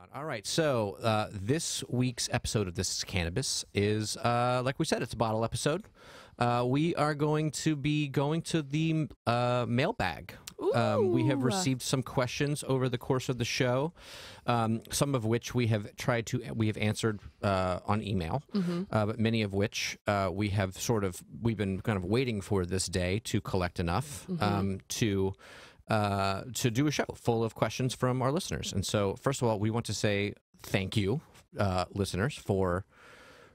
on. All right. So this week's episode of This is Cannabis is, like we said, it's a bottle episode. We are going to be going to the mailbag. We have received some questions over the course of the show, some of which we have answered on email, but many of which we've been kind of waiting for this day to collect enough to do a show full of questions from our listeners. And so, first of all, we want to say thank you, listeners, for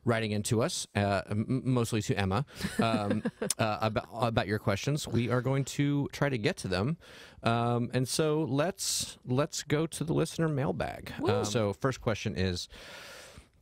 writing into us, mostly to Emma, about your questions. We are going to try to get to them. And so let's go to the listener mailbag. So first question is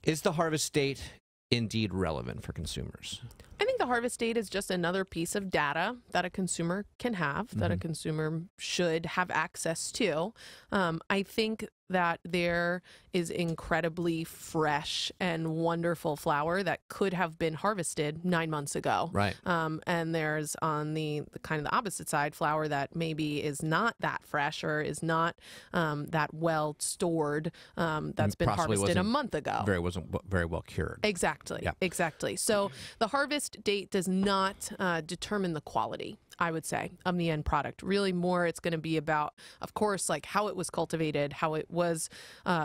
the harvest date indeed relevant for consumers? I think the harvest date is just another piece of data that a consumer can have, that a consumer should have access to. I think that there is incredibly fresh and wonderful flower that could have been harvested 9 months ago. Right. And there's on the kind of the opposite side, flower that maybe is not that fresh or is not that well stored, that's been harvested a month ago. Wasn't very well cured. Exactly. Yeah. Exactly. So the harvest date does not determine the quality, I would say, of the end product. Really more it's going to be about, of course, like how it was cultivated, how it was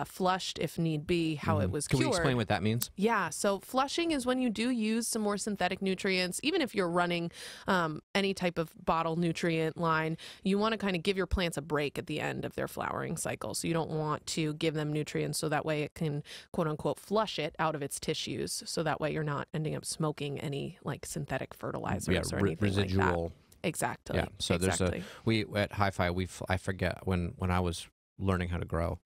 flushed if need be, how it was cured. Can we explain what that means? Yeah. So flushing is when you do use some more synthetic nutrients. Even if you're running any type of bottle nutrient line, you want to kind of give your plants a break at the end of their flowering cycle. So you don't want to give them nutrients so that way it can, quote unquote, flush it out of its tissues. So that way you're not ending up smoking any like synthetic fertilizers or anything residual like that. Exactly. Yeah. So exactly. we at Hi-Fi, I forget when I was learning how to grow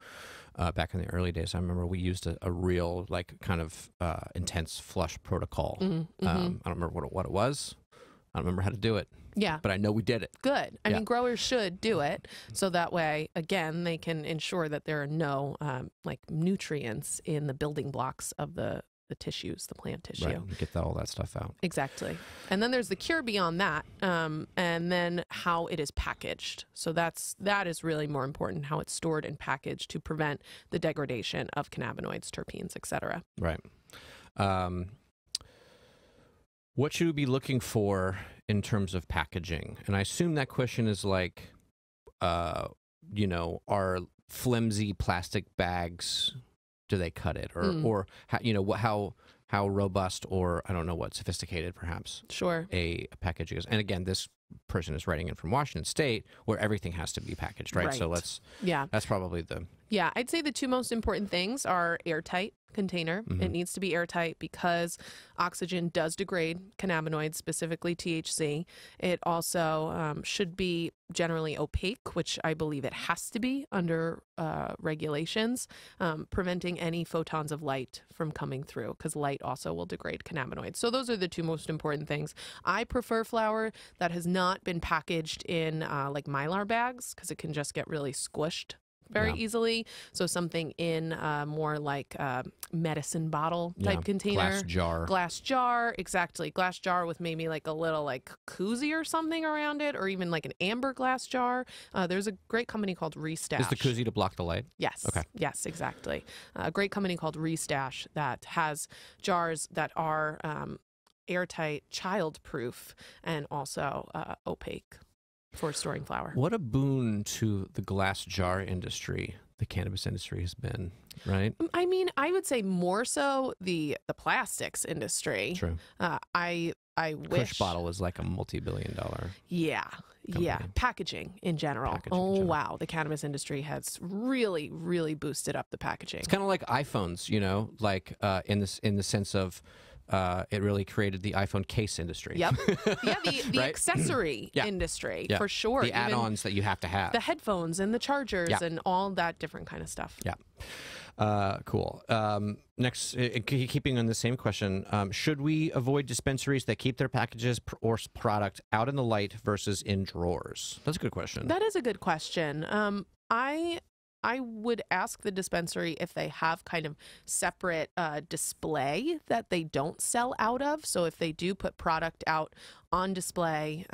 back in the early days, I remember we used a real like kind of intense flush protocol. I don't remember what it was. I don't remember how to do it. Yeah. But I know we did it. Good. I mean, growers should do it so that way, again, they can ensure that there are no like nutrients in the building blocks of the tissues, the plant tissue. Right. Get all that stuff out. Exactly. And then there's the cure beyond that, and then how it is packaged. So that is really more important, how it's stored and packaged to prevent the degradation of cannabinoids, terpenes, etc. Right. What should we be looking for in terms of packaging? And I assume that question is like, are flimsy plastic bags, do they cut it, or how robust, or I don't know what, sophisticated perhaps a package is? And again, this person is writing in from Washington State, where everything has to be packaged, right? So that's probably I'd say the two most important things are airtight container. It needs to be airtight because oxygen does degrade cannabinoids, specifically THC. It also should be generally opaque, which I believe it has to be under regulations, preventing any photons of light from coming through, because light also will degrade cannabinoids. So those are the two most important things. I prefer flower that has not been packaged in like Mylar bags, because it can just get really squished very easily. So something in more like medicine bottle type container. Glass jar, exactly. Glass jar with maybe like a little like koozie or something around it, or even like an amber glass jar. There's a great company called Restash. Is the koozie to block the light? Yes. Okay. Yes, exactly. A great company called Restash that has jars that are airtight, child-proof, and also opaque for storing flower. What a boon to the glass jar industry the cannabis industry has been, right? I mean, I would say more so the plastics industry. True. I wish Kush bottle is like a multi-billion-dollar. Yeah. Packaging in general. Wow. The cannabis industry has really, really boosted up the packaging. It's kind of like iPhones, like in the sense of it really created the iPhone case industry. Yep. Yeah, the accessory industry, for sure. The add-ons that you have to have. The headphones and the chargers and all that different kind of stuff. Yeah. Cool. Next, keeping on the same question, should we avoid dispensaries that keep their packages or product out in the light versus in drawers? That's a good question. That is a good question. I would ask the dispensary if they have kind of separate display that they don't sell out of. So if they do put product out on display,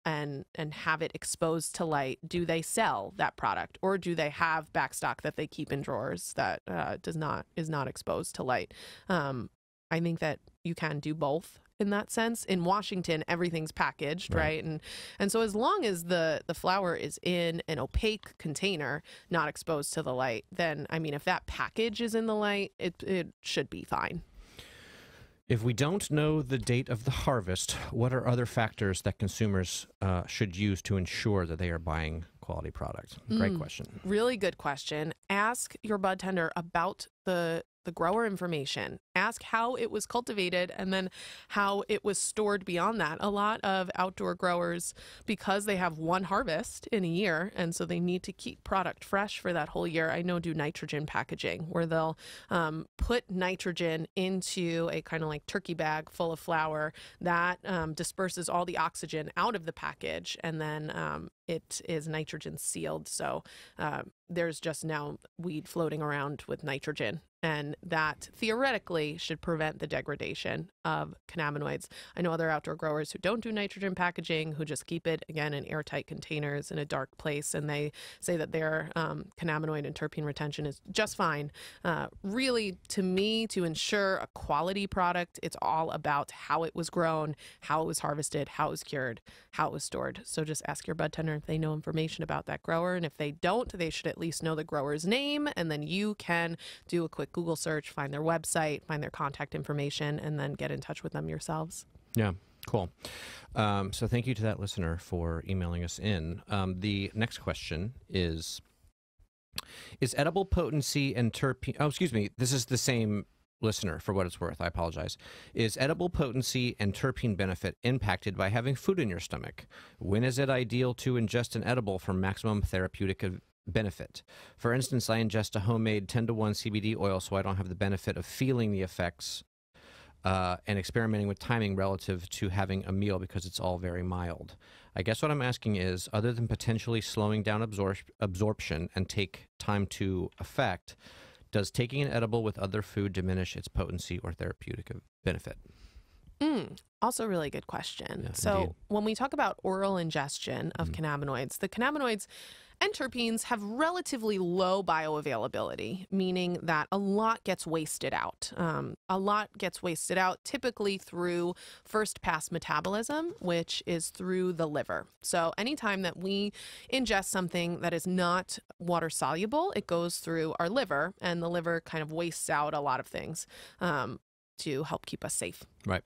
and have it exposed to light, do they sell that product, or do they have backstock that they keep in drawers that is not exposed to light? I think that you can do both in that sense. In Washington, everything's packaged, right? And so as long as the flower is in an opaque container, not exposed to the light, then I mean, if that package is in the light, it should be fine. If we don't know the date of the harvest, what are other factors that consumers should use to ensure that they are buying quality products? Great question. Really good question. Ask your bud tender about the grower information. Ask how it was cultivated and then how it was stored beyond that. A lot of outdoor growers, because they have one harvest in a year, and so they need to keep product fresh for that whole year, I know do nitrogen packaging, where they'll put nitrogen into a kind of like turkey bag full of flour that disperses all the oxygen out of the package, and then it is nitrogen sealed. So there's just now weed floating around with nitrogen, and that theoretically should prevent the degradation of cannabinoids. I know other outdoor growers who don't do nitrogen packaging, who just keep it, again, in airtight containers in a dark place, and they say that their cannabinoid and terpene retention is just fine. Really, to me, to ensure a quality product, it's all about how it was grown, how it was harvested, how it was cured, how it was stored. So just ask your bud tender if they know information about that grower, and if they don't, they should at least know the grower's name, and then you can do a quick Google search, find their website, find their contact information, and then get in touch with them yourselves. Yeah, cool. So thank you to that listener for emailing us in. The next question is edible potency and terpene... Oh, excuse me. This is the same listener, for what it's worth. I apologize. Is edible potency and terpene benefit impacted by having food in your stomach? When is it ideal to ingest an edible for maximum therapeutic benefit? For instance, I ingest a homemade 10-to-1 CBD oil so I don't have the benefit of feeling the effects and experimenting with timing relative to having a meal because it's all very mild. I guess what I'm asking is, other than potentially slowing down absorption and take time to effect, does taking an edible with other food diminish its potency or therapeutic benefit? Also really good question. Yeah, so indeed. When we talk about oral ingestion of cannabinoids, the cannabinoids and terpenes have relatively low bioavailability, meaning that a lot gets wasted out. A lot gets wasted out typically through first pass metabolism, which is through the liver. So anytime that we ingest something that is not water soluble, it goes through our liver, and the liver kind of wastes out a lot of things to help keep us safe. Right.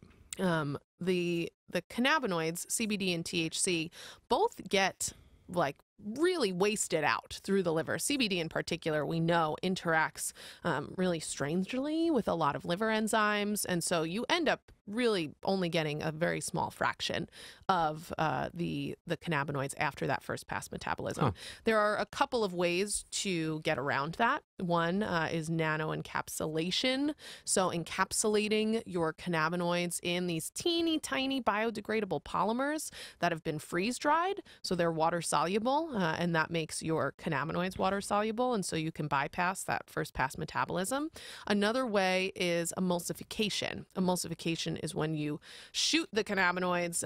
The cannabinoids, CBD and THC, both get like really wasted out through the liver. CBD in particular, we know, interacts really strangely with a lot of liver enzymes, and so you end up really only getting a very small fraction of the cannabinoids after that first pass metabolism. Huh. There are a couple of ways to get around that. One is nanoencapsulation. So encapsulating your cannabinoids in these teeny tiny biodegradable polymers that have been freeze dried, so they're water soluble, and that makes your cannabinoids water soluble, and so you can bypass that first pass metabolism. Another way is emulsification. Emulsification is when you shoot the cannabinoids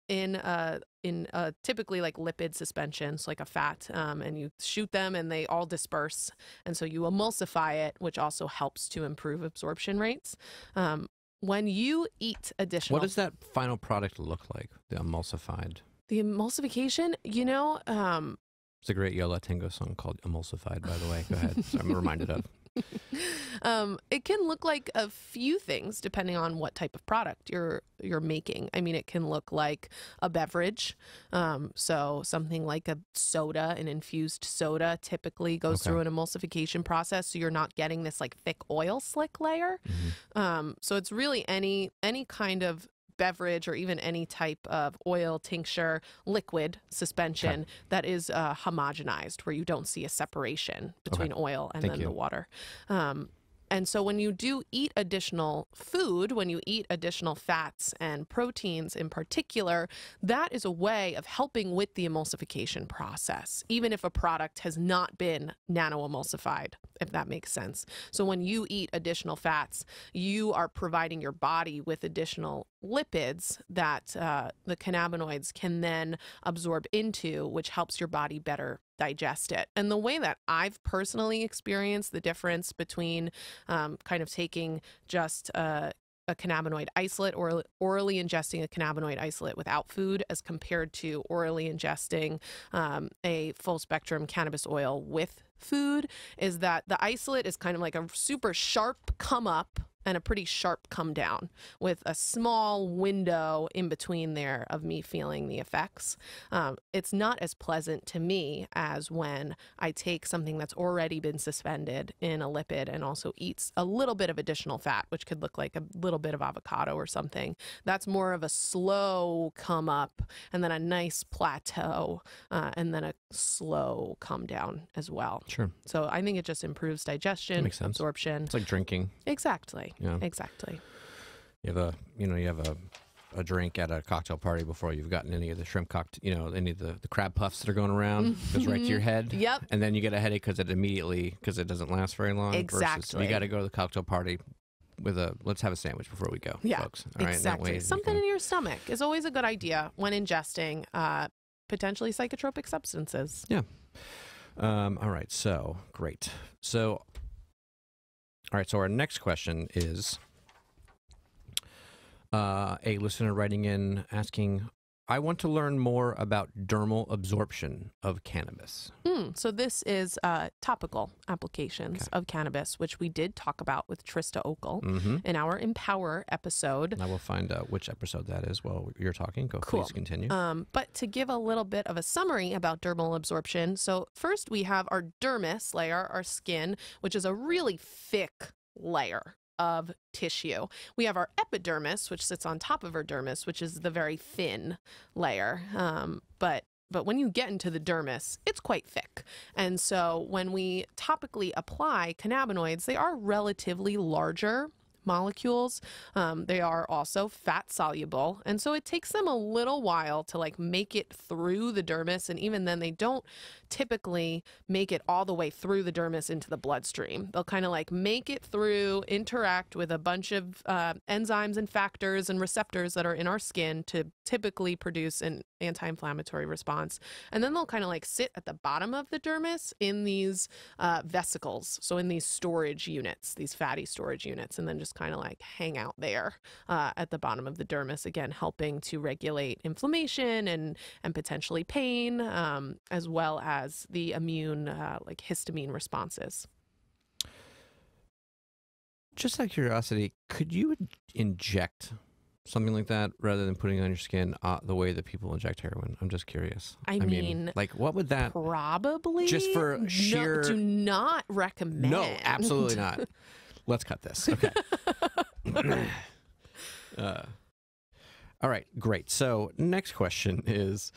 in a typically like lipid suspension, so like a fat, and you shoot them and they all disperse, and so you emulsify it, which also helps to improve absorption rates. When you eat additional... What does that final product look like, the emulsified? The emulsification, you know... It's a great Yola Tango song called Emulsified, by the way. Go ahead. So I'm reminded of. It can look like a few things depending on what type of product you're making. I mean, it can look like a beverage. So something like a soda, an infused soda, typically goes through an emulsification process, so you're not getting this like thick oil slick layer. So it's really any kind of beverage or even any type of oil, tincture, liquid suspension that is homogenized, where you don't see a separation between oil and then the water. And so when you do eat additional food, when you eat additional fats and proteins in particular, that is a way of helping with the emulsification process, even if a product has not been nano-emulsified, if that makes sense. So when you eat additional fats, you are providing your body with additional lipids that the cannabinoids can then absorb into, which helps your body better digest it. And the way that I've personally experienced the difference between kind of taking just a cannabinoid isolate or orally ingesting a cannabinoid isolate without food as compared to orally ingesting a full spectrum cannabis oil with food is that the isolate is kind of like a super sharp come up and a pretty sharp come down with a small window in between there of me feeling the effects. It's not as pleasant to me as when I take something that's already been suspended in a lipid and also eats a little bit of additional fat, which could look like a little bit of avocado or something. That's more of a slow come up and then a nice plateau and then a slow come down as well. Sure. So I think it just improves digestion, Makes sense. absorption. It's like drinking. Exactly. Yeah. Exactly. You have a drink at a cocktail party before you've gotten any of the shrimp any of the crab puffs that are going around. Goes right to your head. Yep. And then you get a headache because it doesn't last very long. Exactly. Versus you got to go to the cocktail party with let's have a sandwich before we go, folks. All right? Exactly. That way Something in your stomach is always a good idea when ingesting potentially psychotropic substances. Yeah. All right. So great. So. All right, so our next question is a listener writing in asking, I want to learn more about dermal absorption of cannabis. So this is topical applications of cannabis, which we did talk about with Trista Okel in our Empower episode. And I will find out which episode that is while you're talking. Please continue. But to give a little bit of a summary about dermal absorption, so first we have our dermis layer, our skin, which is a really thick layer of tissue. We have our epidermis, which sits on top of our dermis, which is the very thin layer. But when you get into the dermis, it's quite thick. And so when we topically apply cannabinoids, they are relatively larger molecules. They are also fat soluble. And so it takes them a little while to like make it through the dermis. And even then they don't typically make it all the way through the dermis into the bloodstream. They'll kind of like make it through, interact with a bunch of enzymes and factors and receptors that are in our skin to typically produce an anti-inflammatory response. And then they'll kind of like sit at the bottom of the dermis in these vesicles. So in these storage units, these fatty storage units, and then just kind of like hang out there at the bottom of the dermis, again, helping to regulate inflammation and potentially pain, as well as the immune, like histamine responses. Just out of curiosity, could you inject something like that rather than putting it on your skin the way that people inject heroin? I'm just curious. I mean, like, what would that... Probably. Just for sheer... No, do not recommend. No, absolutely not. Let's cut this. Okay. All right, great. So next question is,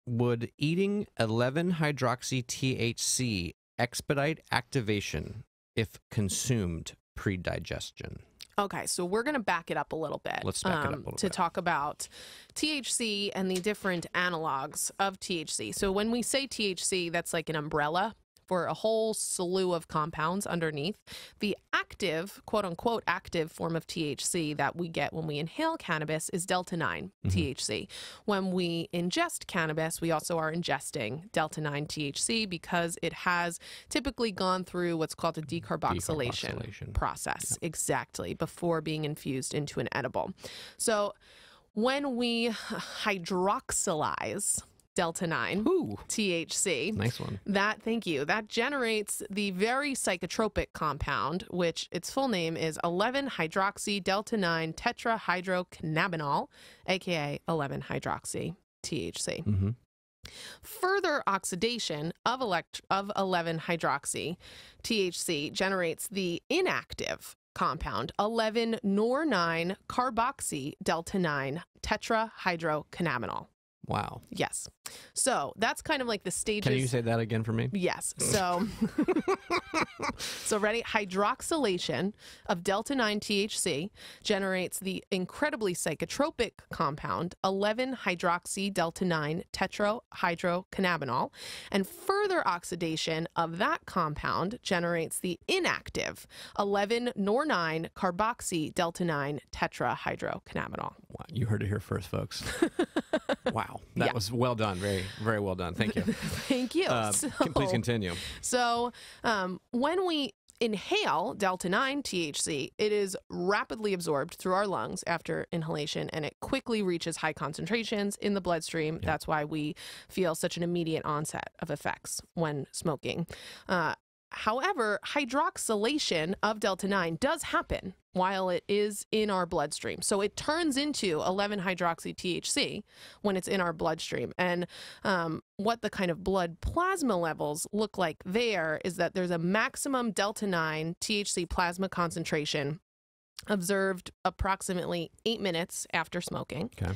would eating 11-hydroxy-THC expedite activation if consumed pre-digestion? Okay, so we're going to back it up a little bit. Let's back it up a little to bit. talk about THC and the different analogs of THC. So when we say THC, that's like an umbrella for a whole slew of compounds underneath. The active, quote unquote, active form of THC that we get when we inhale cannabis is delta-9 THC. When we ingest cannabis, we also are ingesting delta-9 THC because it has typically gone through what's called a decarboxylation process. Yep. Exactly, before being infused into an edible. So when we hydroxylize delta-9 THC. Nice one. Thank you. That generates the very psychotropic compound, which its full name is 11-hydroxy-delta-9 tetrahydrocannabinol, aka 11-hydroxy THC. Further oxidation of 11-hydroxy THC generates the inactive compound 11-nor-9-carboxy-delta-9 tetrahydrocannabinol. Wow. Yes. So that's kind of like the stages. Can you say that again for me? Yes. So So ready? Hydroxylation of delta-9 THC generates the incredibly psychotropic compound 11-hydroxy-delta-9 tetrahydrocannabinol, and further oxidation of that compound generates the inactive 11-nor-9 carboxy-delta-9 tetrahydrocannabinol. Wow, you heard it here first, folks. Wow, that was well done. Very, very well done. Thank you. Thank you. Please continue. So when we inhale delta-9 THC, it is rapidly absorbed through our lungs after inhalation, and it quickly reaches high concentrations in the bloodstream. Yeah. That's why we feel such an immediate onset of effects when smoking. However, hydroxylation of delta-9 does happen while it is in our bloodstream. So it turns into 11-hydroxy-THC when it's in our bloodstream. And what the kind of blood plasma levels look like there is that there's a maximum delta-9 THC plasma concentration observed approximately 8 minutes after smoking. Okay.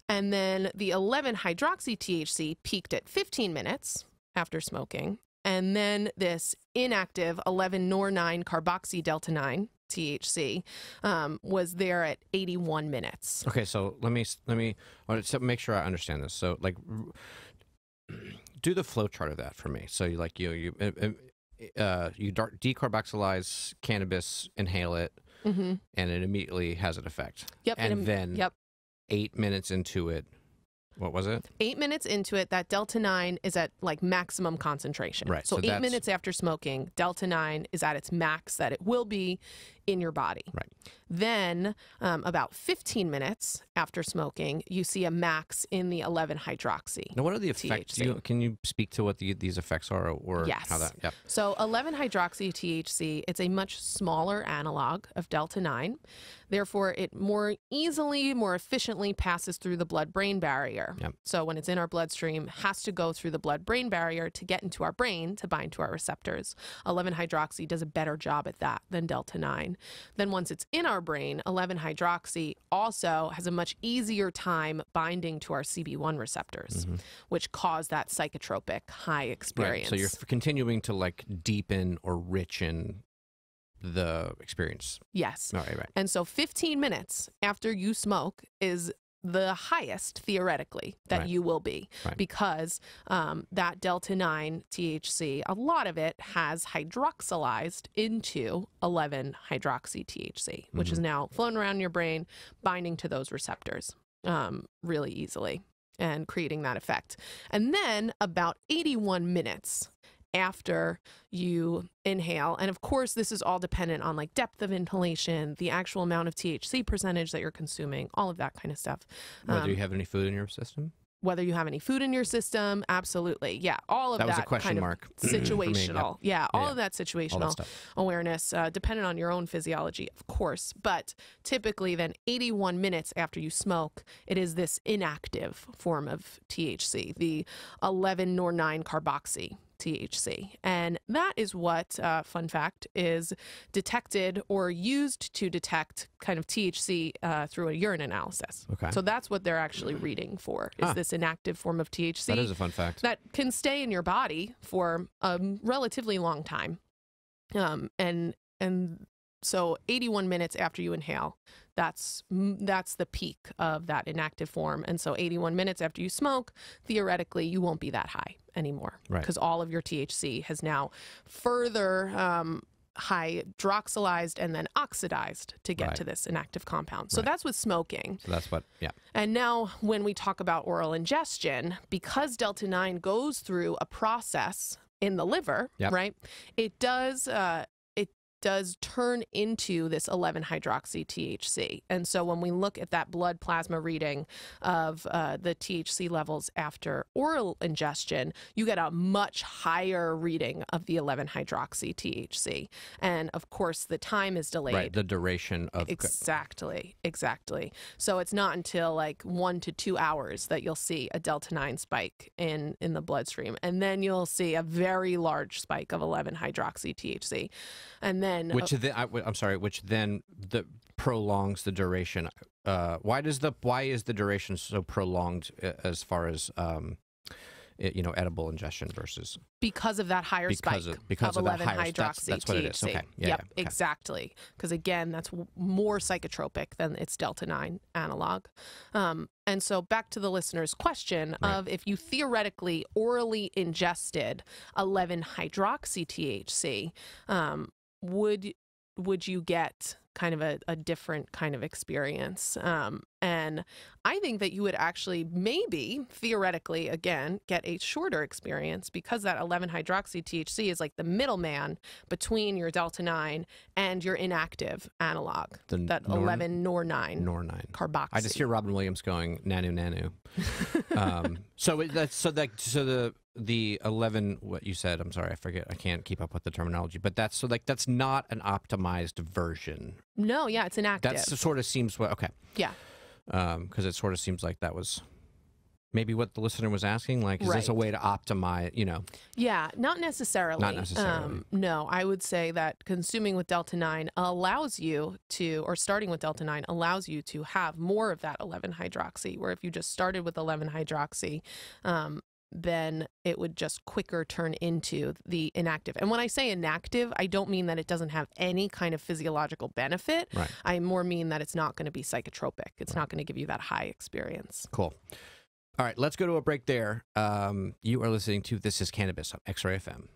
And then the 11-hydroxy-THC peaked at 15 minutes after smoking. And then this inactive 11-nor-9 carboxy-delta-9 THC was there at 81 minutes. Okay, so let me make sure I understand this. So, like, do the flow chart of that for me. So, you decarboxylize cannabis, inhale it, and it immediately has an effect. Yep. And then 8 minutes into it. What was it? 8 minutes into it, that delta-9 is at like maximum concentration. Right. So 8 minutes after smoking, delta-9 is at its max that it will be in your body. Right. Then about 15 minutes after smoking, you see a max in the 11-hydroxy. Now, what are the effects? Can you speak to what these effects are, or yes. how that? Yep. So 11-hydroxy-THC, it's a much smaller analog of delta-9. Therefore, it more easily, more efficiently passes through the blood-brain barrier. Yep. So when it's in our bloodstream, it has to go through the blood-brain barrier to get into our brain to bind to our receptors. 11-hydroxy does a better job at that than delta-9. Then once it's in our brain, 11-hydroxy also has a much easier time binding to our CB1 receptors, which cause that psychotropic high experience. Right. So you're continuing to like deepen or richen the experience. Yes. All right, right. And so 15 minutes after you smoke is the highest, theoretically, that you will be, because that delta-9 THC, a lot of it has hydroxylized into 11-hydroxy-THC, which is now floating around your brain, binding to those receptors really easily and creating that effect. And then about 81 minutes after you inhale, and of course this is all dependent on like depth of inhalation, the actual amount of THC percentage that you're consuming, all of that kind of stuff. Whether you have any food in your system? Whether you have any food in your system, absolutely. Yeah, all of that. That was a question mark. Situational. Yeah, all of that situational that awareness, dependent on your own physiology, of course. But typically then 81 minutes after you smoke, it is this inactive form of THC, the 11-nor-9 carboxy THC. And that is what, fun fact, is detected or used to detect kind of THC through a urine analysis. Okay. So that's what they're actually reading for, is this inactive form of THC. That is a fun fact. That can stay in your body for a relatively long time. And so 81 minutes after you inhale, that's the peak of that inactive form. And so 81 minutes after you smoke, theoretically, you won't be that high anymore, because all of your THC has now further hydroxylized and then oxidized to get to this inactive compound. So that's with smoking. So that's what, And now when we talk about oral ingestion, because delta-9 goes through a process in the liver, right, it does turn into this 11-hydroxy-THC. And so when we look at that blood plasma reading of the THC levels after oral ingestion, you get a much higher reading of the 11-hydroxy-THC. And of course, the time is delayed. Right, the duration of... Exactly. So it's not until like 1 to 2 hours that you'll see a delta-9 spike in the bloodstream. And then you'll see a very large spike of 11-hydroxy-THC. And then which then prolongs the duration. Why is the duration so prolonged as far as edible ingestion versus because of that higher spike because of of that 11 higher, hydroxy that's what it is. THC. Okay. Yep, Okay. exactly. Because again, that's more psychotropic than its delta 9 analog. And so back to the listener's question of if you theoretically orally ingested 11 hydroxy THC, would you get kind of a different kind of experience? And I think that you would actually maybe theoretically, again, get a shorter experience because that 11 hydroxy THC is like the middleman between your delta 9 and your inactive analog, that 11 nor-9 carboxy. I just hear Robin Williams going nanu. So the 11, what you said, I'm sorry, I forget, I can't keep up with the terminology, but that's not an optimized version. No, yeah, it's inactive. That sort of seems okay. Yeah. Because it sort of seems like that was maybe what the listener was asking. Like, is this a way to optimize? Yeah, not necessarily. Not necessarily. No, I would say that consuming with delta 9 allows you to, or starting with delta 9 allows you to have more of that 11 hydroxy. Where if you just started with 11 hydroxy, then it would just quicker turn into the inactive. And when I say inactive, I don't mean that it doesn't have any kind of physiological benefit. Right. I more mean that it's not going to be psychotropic. It's not going to give you that high experience. Cool. All right, let's go to a break there. You are listening to This Is Cannabis on XRAY FM.